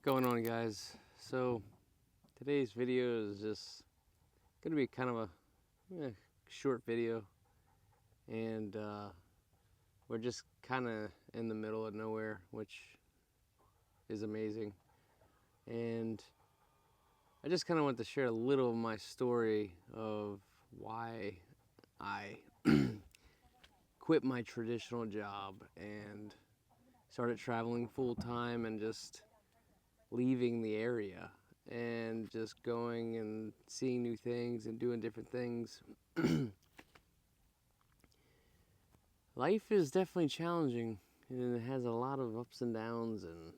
Going on, guys? So today's video is just gonna be kind of a short video, and we're just kind of in the middle of nowhere, which is amazing. And I just kind of want to share a little of my story of why I quit my traditional job and started traveling full time and just leaving the area and just going and seeing new things and doing different things. Life is definitely challenging, and it has a lot of ups and downs, and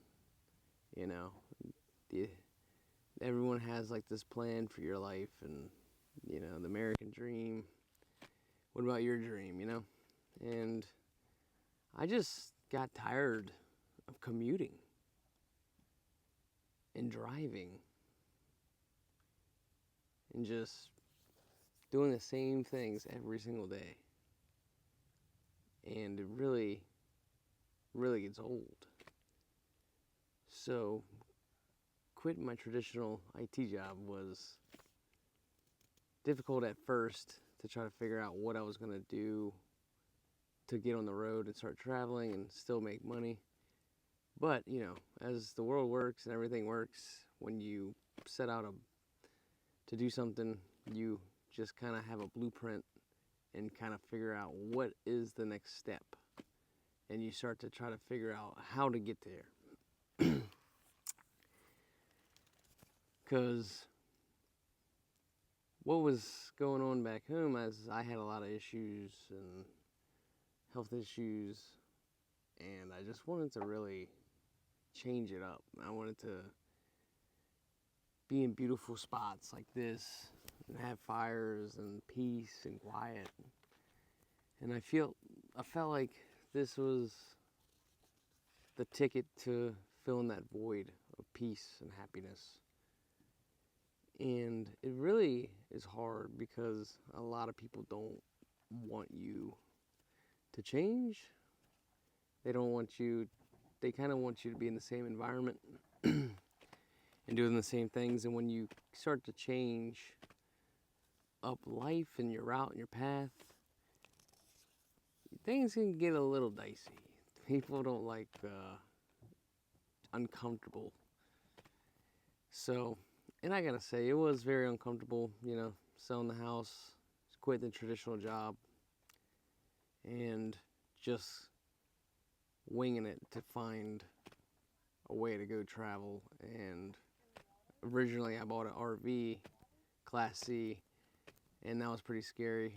you know, the, everyone has like this plan for your life, and the American dream. What about your dream, And I just got tired of commuting and driving and just doing the same things every single day. And it really gets old. So quitting my traditional IT job was difficult at first to try to figure out what I was going to do to get on the road and start traveling and still make money. But, as the world works and everything works, when you set out to do something, you just kind of have a blueprint and kind of figure out what is the next step. And you start to try to figure out how to get there. Because what was going on back home, as I had a lot of issues and health issues, and I just wanted to really change it up. I wanted to be in beautiful spots like this and have fires and peace and quiet. And I felt like this was the ticket to filling that void of peace and happiness. And it really is hard because a lot of people don't want you to change. They don't want you, they kind of want you to be in the same environment and doing the same things. And when you start to change up life and your route and your path, things can get a little dicey. People don't like uncomfortable. So, and I gotta say, it was very uncomfortable, selling the house, quitting the traditional job, and just winging it to find a way to go travel. And originally I bought an RV, Class C, and that was pretty scary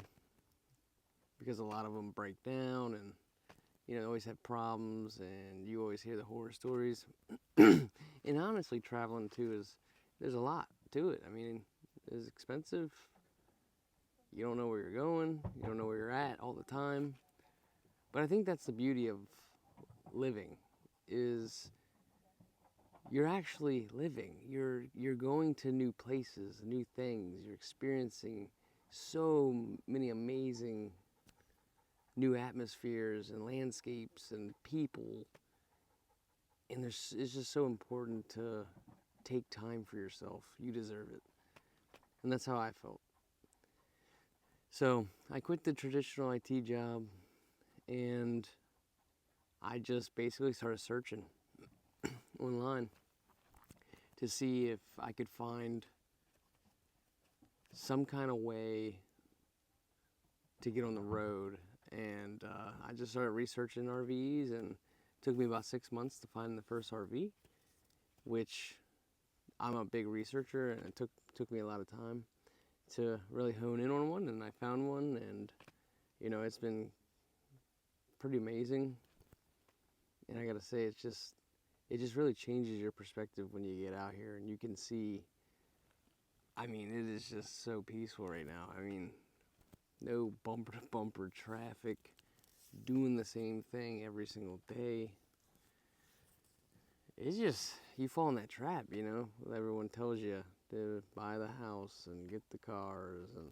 because a lot of them break down and always have problems, and you always hear the horror stories. And honestly, traveling too there's a lot to it. I mean, it's expensive. You don't know where you're going. You don't know where you're at all the time. But I think that's the beauty of living, is you're actually living. You're going to new places, new things. You're experiencing so many amazing new atmospheres and landscapes and people. And it's just so important to take time for yourself. You deserve it. And that's how I felt. So I quit the traditional IT job, and I just basically started searching online to see if I could find some kind of way to get on the road. And I just started researching RVs, and it took me about 6 months to find the first RV, which I'm a big researcher, and it took me a lot of time to really hone in on one. And I found one, and it's been pretty amazing. And I gotta say, it just really changes your perspective when you get out here and you can see. I mean, it is just so peaceful right now. I mean, no bumper to bumper traffic, doing the same thing every single day. It's just, you fall in that trap, everyone tells you to buy the house and get the cars and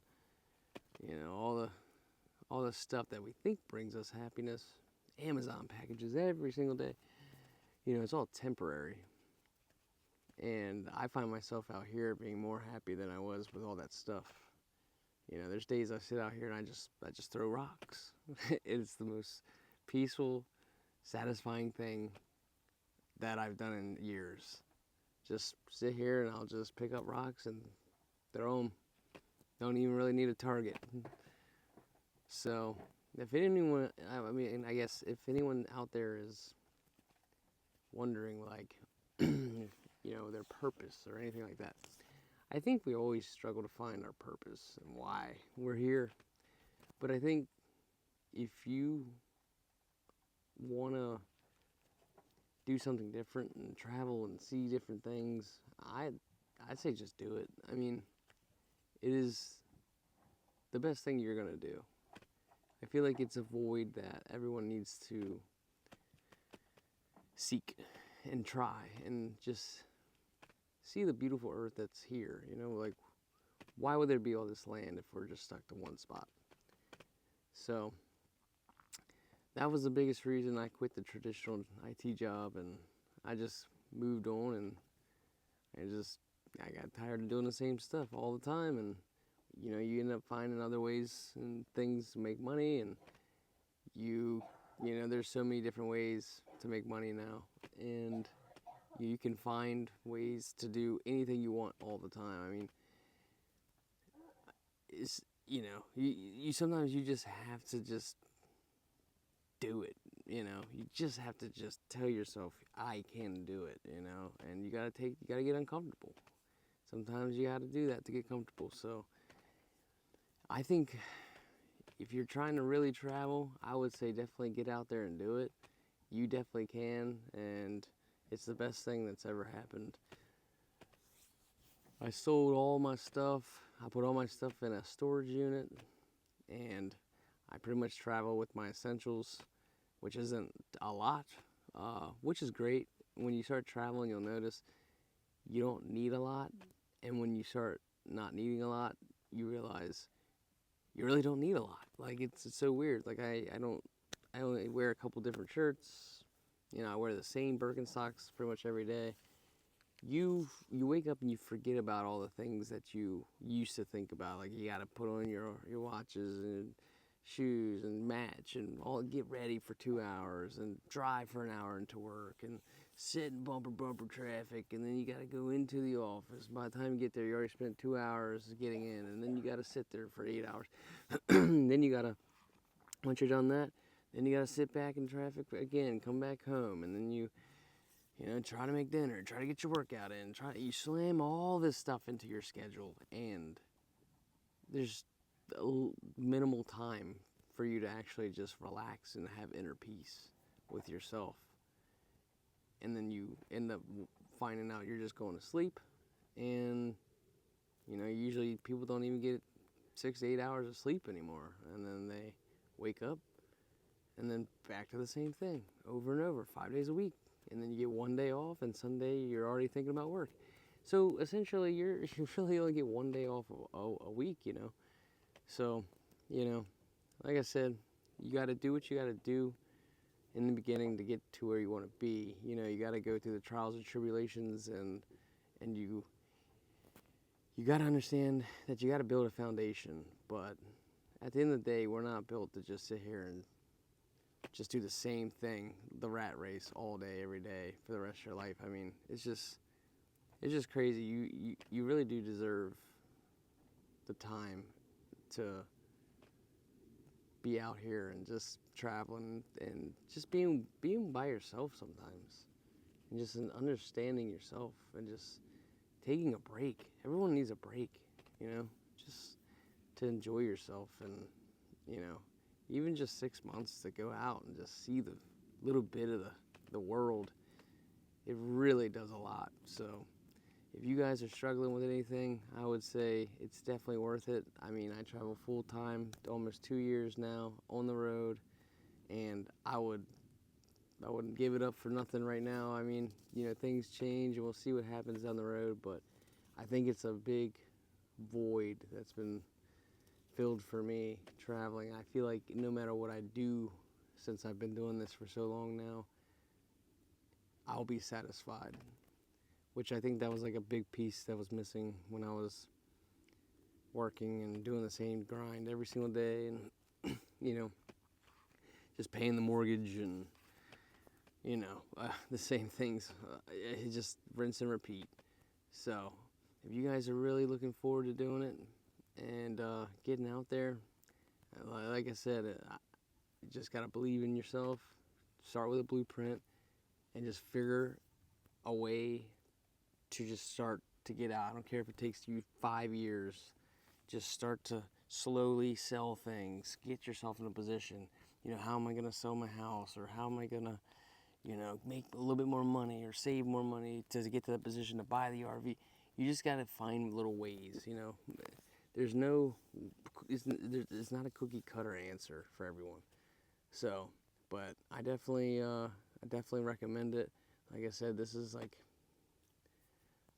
all the stuff that we think brings us happiness. Amazon packages every single day. It's all temporary. And I find myself out here being more happy than I was with all that stuff. You know, there's days I sit out here and I just throw rocks. It's the most peaceful, satisfying thing that I've done in years. Just sit here and I'll just pick up rocks and throw them. Don't even really need a target. So, if anyone, I mean, I guess if anyone out there is wondering, like, you know, their purpose or anything like that, I think we always struggle to find our purpose and why we're here. But I think if you want to do something different and travel and see different things, I'd say just do it. I mean, it is the best thing you're going to do. I feel like it's a void that everyone needs to seek and try and just see the beautiful earth that's here. You know, like, why would there be all this land if we're just stuck to one spot? So that was the biggest reason I quit the traditional IT job, and I just moved on, and I got tired of doing the same stuff all the time. And you know, you end up finding other ways and things to make money, and you know, there's so many different ways to make money now, and you can find ways to do anything you want all the time. I mean, it's, you know, you sometimes you just have to just do it. You know, you just have to just tell yourself, I can do it, you know, and you gotta get uncomfortable. Sometimes you gotta do that to get comfortable. So I think if you're trying to really travel, I would say definitely get out there and do it. You definitely can, and it's the best thing that's ever happened. I sold all my stuff. I put all my stuff in a storage unit, and I pretty much travel with my essentials, which isn't a lot, which is great. When you start traveling, you'll notice you don't need a lot, and when you start not needing a lot, you realize you really don't need a lot. Like, it's so weird. Like, I only wear a couple different shirts. You know, I wear the same Birkenstocks pretty much every day. You wake up and you forget about all the things that you used to think about. Like, you got to put on your watches and shoes and match and all, get ready for 2 hours and drive for an hour into work and sit in bumper traffic, and then you got to go into the office. By the time you get there, you already spent 2 hours getting in, and then you got to sit there for 8 hours. Then you got to, once you're done that, then you got to sit back in traffic again, come back home, and then you know, try to make dinner, try to get your workout in, you slam all this stuff into your schedule, and there's minimal time for you to actually just relax and have inner peace with yourself. And then you end up finding out you're just going to sleep, and you know, usually people don't even get 6 to 8 hours of sleep anymore, and then they wake up and then back to the same thing over and over, 5 days a week, and then you get 1 day off, and Sunday you're already thinking about work. So essentially you really only get 1 day off a week, you know. So, you know, like I said, you got to do what you got to do in the beginning to get to where you want to be. You know, you got to go through the trials and tribulations, and you got to understand that you got to build a foundation. But at the end of the day, we're not built to just sit here and just do the same thing, the rat race, all day, every day for the rest of your life. I mean, it's just crazy. You really do deserve the time to be out here and just traveling and just being by yourself sometimes, and just understanding yourself and just taking a break. Everyone needs a break, you know, just to enjoy yourself, and you know, even just 6 months to go out and just see the little bit of the world. It really does a lot. So if you guys are struggling with anything, I would say it's definitely worth it. I mean, I travel full time, almost 2 years now on the road, and I wouldn't give it up for nothing right now. I mean, you know, things change, and we'll see what happens down the road, but I think it's a big void that's been filled for me traveling. I feel like no matter what I do, since I've been doing this for so long now, I'll be satisfied which I think that was like a big piece that was missing when I was working and doing the same grind every single day, and just paying the mortgage and the same things. It just rinse and repeat. So if you guys are really looking forward to doing it and getting out there, like I said, you just gotta believe in yourself. Start with a blueprint and just figure a way to just start to get out. I don't care if it takes you 5 years. Just start to slowly sell things. Get yourself in a position. How am I gonna sell my house, or how am I gonna make a little bit more money or save more money to get to that position to buy the RV. You just gotta find little ways. There's not a cookie cutter answer for everyone. So, but I definitely recommend it. Like I said, this is like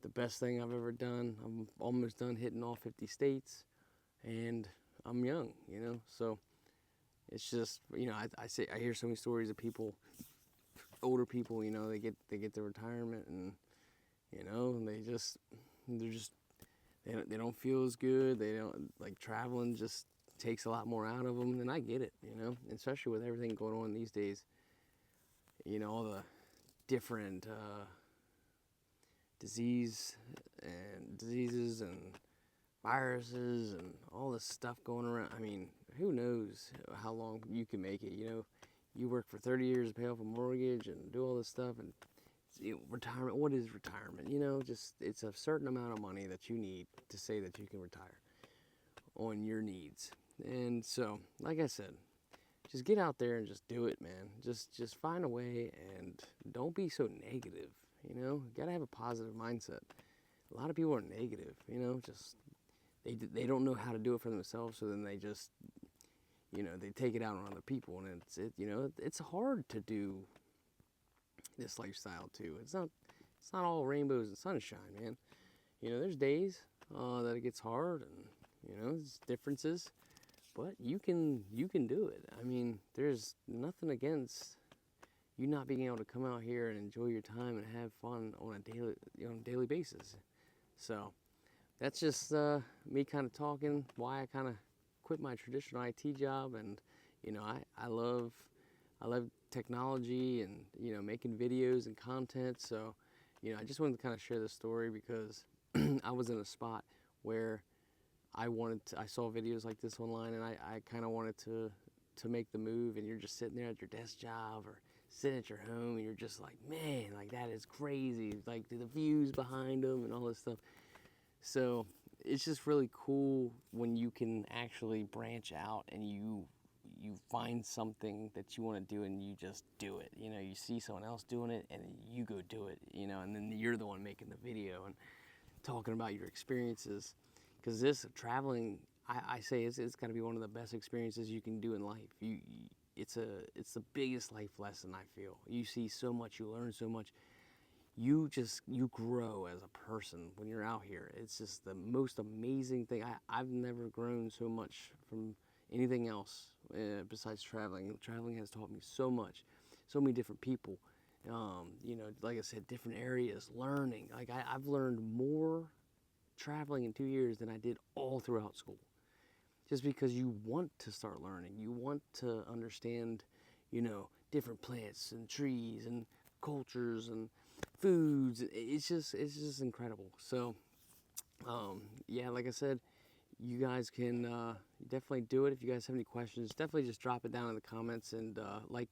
the best thing I've ever done. I'm almost done hitting all 50 states, and I'm young, so it's just, I hear so many stories of people, older people, they get their retirement, and they don't feel as good. They don't, like, traveling just takes a lot more out of them, and I get it, especially with everything going on these days. All the different diseases and viruses and all this stuff going around. I mean, who knows how long you can make it. You work for 30 years to pay off a mortgage and do all this stuff, and retirement. What is retirement? Just, it's a certain amount of money that you need to say that you can retire on your needs. And so, like I said, just get out there and just do it, man. Just find a way, and don't be so negative. You gotta have a positive mindset. A lot of people are negative. Just they don't know how to do it for themselves, so then they just they take it out on other people, and it's hard to do this lifestyle too. It's not all rainbows and sunshine, man. There's days that it gets hard, and there's differences, but you can do it. I mean, there's nothing against you not being able to come out here and enjoy your time and have fun on a daily basis. So that's just me kind of talking why I kind of quit my traditional IT job, and I love technology and making videos and content. So I just wanted to kind of share this story because I was in a spot where I saw videos like this online, and I kind of wanted to make the move, and you're just sitting there at your desk job or sitting at your home, and you're just like, man, like, that is crazy, like the views behind them and all this stuff. So it's just really cool when you can actually branch out and you find something that you want to do and you just do it. You see someone else doing it and you go do it, and then you're the one making the video and talking about your experiences. Because this traveling, I say it's got to be one of the best experiences you can do in life. It's the biggest life lesson, I feel. You see so much, you learn so much. You grow as a person when you're out here. It's just the most amazing thing. I've never grown so much from anything else besides traveling. Traveling has taught me so much, so many different people. Like I said, different areas, learning. Like I've learned more traveling in 2 years than I did all throughout school. Just because you want to start learning, you want to understand, different plants and trees and cultures and foods. It's just incredible. So, like I said, you guys can definitely do it. If you guys have any questions, definitely just drop it down in the comments, and like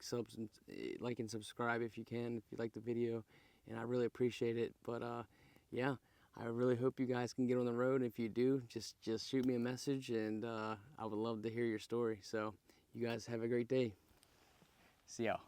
and subscribe if you can, if you like the video, and I really appreciate it. But I really hope you guys can get on the road. If you do, just shoot me a message, and I would love to hear your story. So you guys have a great day. See y'all.